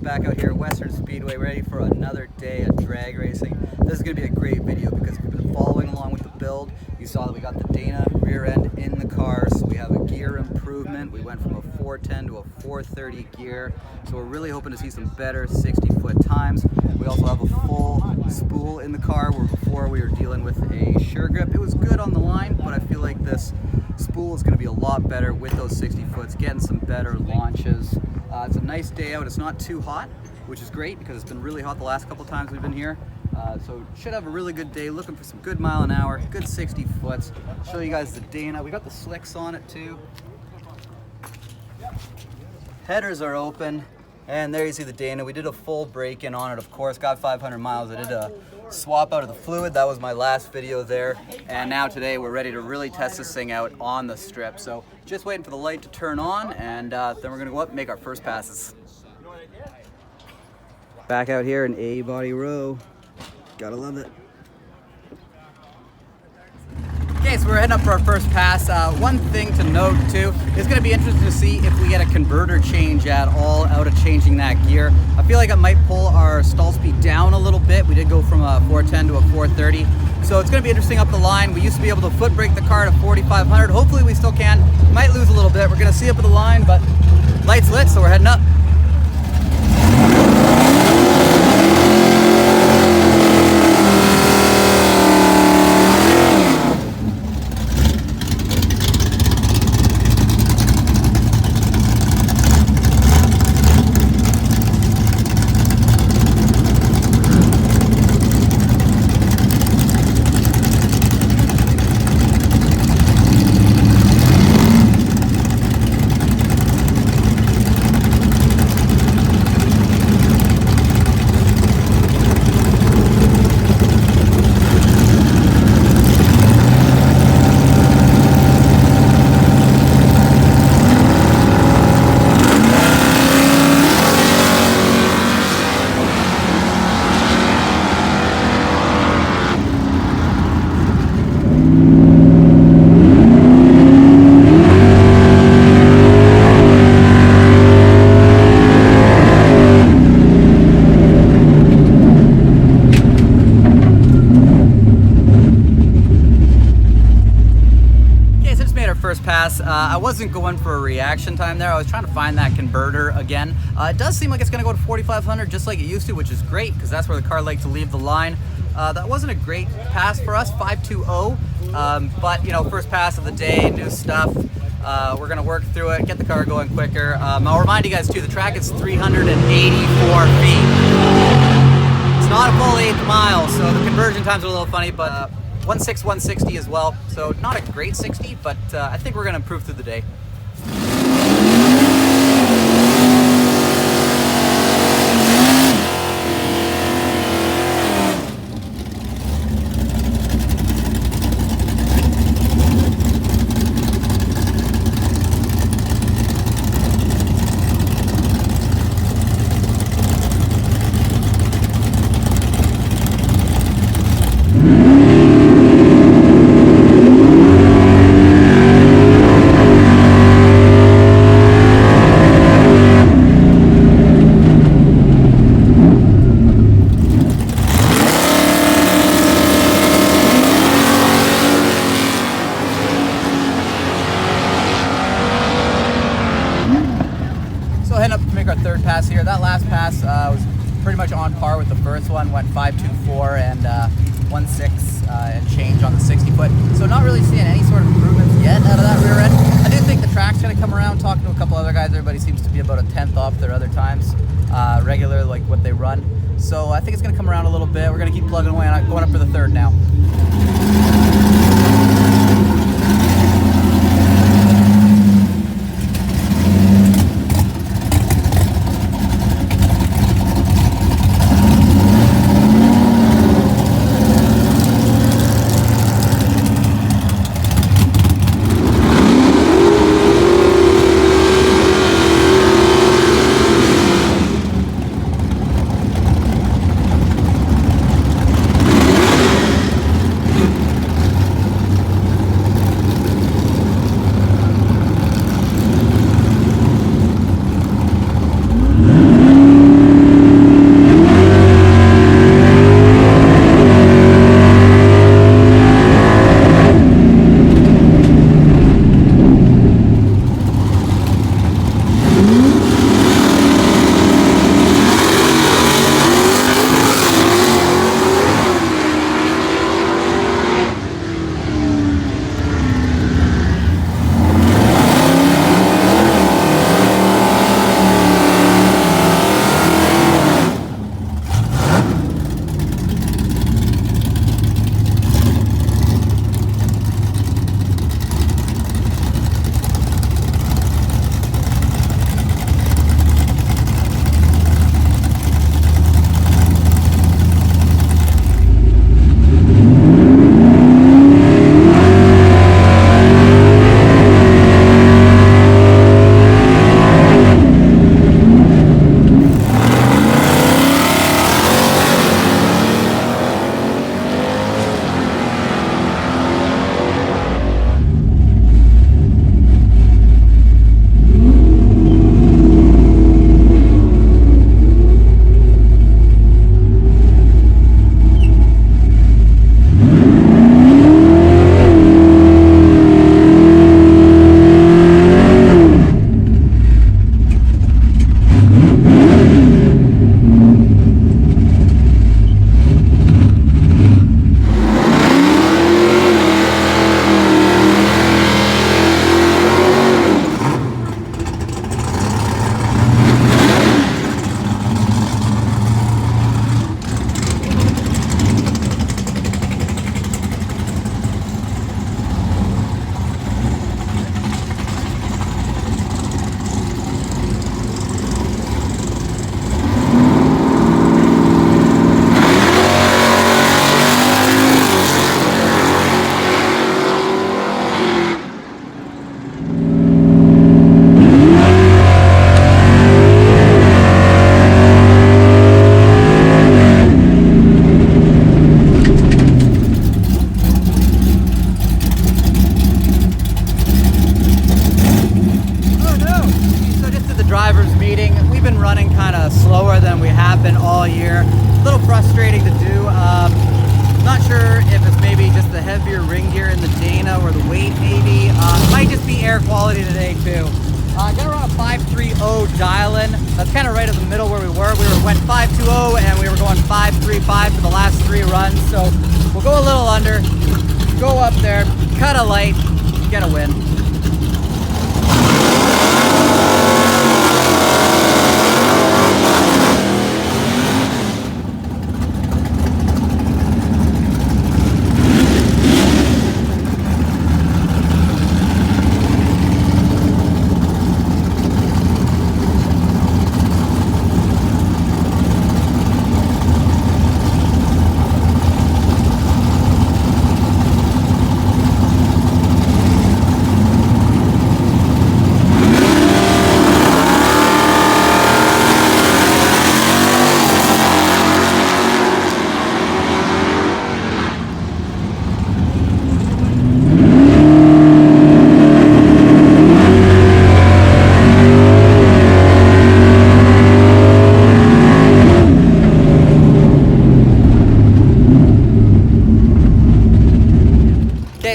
back out here at Western Speedway, ready for another day of drag racing. This is going to be a great video because if you've been following along with the build, you saw that we got the Dana rear end in the car, so we have a gear improvement. We went from a 410 to a 430 gear, so we're really hoping to see some better 60-foot times. We also have a full spool in the car, where before we were dealing with a sure grip. It was good on the line, but I feel like this spool is going to be a lot better with those 60-foots, getting some better launches. It's a nice day out. It's not too hot, which is great because it's been really hot the last couple times we've been here. So should have a really good day, looking for some good mile an hour, good 60 foots. Show you guys the Dana. We got the slicks on it too. Headers are open, and there you see the Dana. We did a full break-in on it, of course, got 500 miles. I did a swap out of the fluid. That was my last video there. And now today we're ready to really test this thing out on the strip. So just waiting for the light to turn on, and then we're gonna go up and make our first passes. Back out here in A-body row. Gotta love it. Okay, so we're heading up for our first pass. One thing to note too, it's gonna be interesting to see if we get a converter change at all out of changing that gear. I feel like it might pull our stall speed down a little bit. We did go from a 410 to a 430. So it's gonna be interesting up the line. We used to be able to foot brake the car to 4,500. Hopefully we still can. Might lose a little bit. We're gonna see up at the line, but lights lit, so we're heading up. Pass. I wasn't going for a reaction time there. I was trying to find that converter again. It does seem like it's going to go to 4,500 just like it used to, which is great because that's where the car liked to leave the line. That wasn't a great pass for us, 5.20, but you know, first pass of the day, new stuff. We're going to work through it, get the car going quicker. I'll remind you guys too, the track is 384 feet. It's not a full 8th mile, so the conversion times are a little funny, but 1.6, 160 as well, so not a great 60, but I think we're going to improve through the day. Heading up to make our third pass here. That last pass was pretty much on par with the first one. Went 5.24 and 1.6 and change on the 60-foot. So not really seeing any sort of improvements yet out of that rear end. I do think the track's going to come around. Talking to a couple other guys, everybody seems to be about a 10th off their other times, regular like what they run. So I think it's going to come around a little bit. We're going to keep plugging away and going up for the third now. drivers meeting. We've been running kind of slower than we have been all year. A little frustrating to do. Not sure if it's maybe just the heavier ring gear in the Dana or the weight maybe. Might just be air quality today too. Gonna run a 5.30 dial-in. That's kind of right in the middle where we were. Went 5.20 and we were going 5.35 for the last 3 runs. So we'll go a little under, go up there, cut a light, get a win.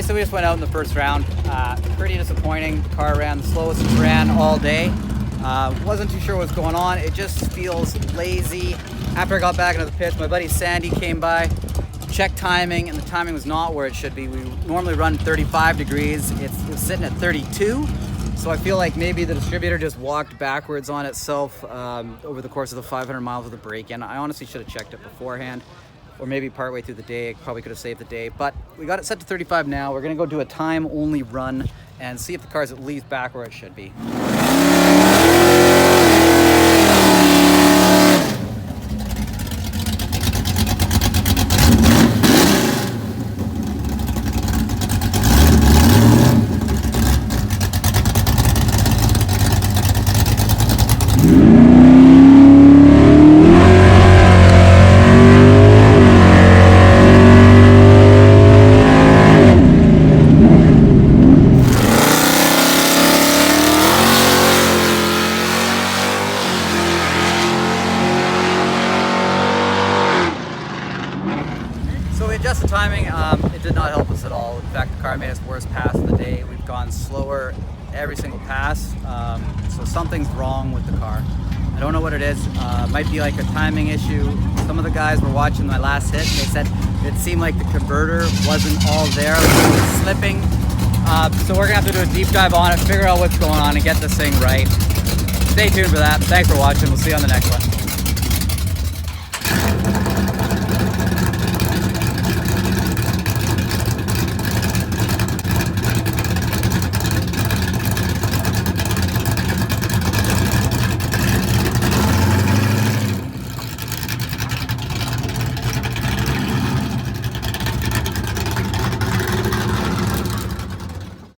So we just went out in the first round. Pretty disappointing. The car ran the slowest it's ran all day. Wasn't too sure what's going on. It just feels lazy. After I got back into the pits, my buddy Sandy came by, checked timing, and the timing was not where it should be. We normally run 35 degrees. It's sitting at 32. So I feel like maybe the distributor just walked backwards on itself over the course of the 500 miles of the break-in. I honestly should have checked it beforehand, or maybe partway through the day. Probably could have saved the day, but we got it set to 35 now. We're gonna go do a time-only run and see if the car's at least back where it should be. Adjust the timing, it did not help us at all. In fact, the car made its worst pass of the day. We've gone slower every single pass, so something's wrong with the car. I don't know what it is. Might be like a timing issue. Some of the guys were watching my last hit. They said it seemed like the converter wasn't all there, it was slipping. So we're gonna have to do a deep dive on it, figure out what's going on and get this thing right. Stay tuned for that. Thanks for watching. We'll see you on the next one.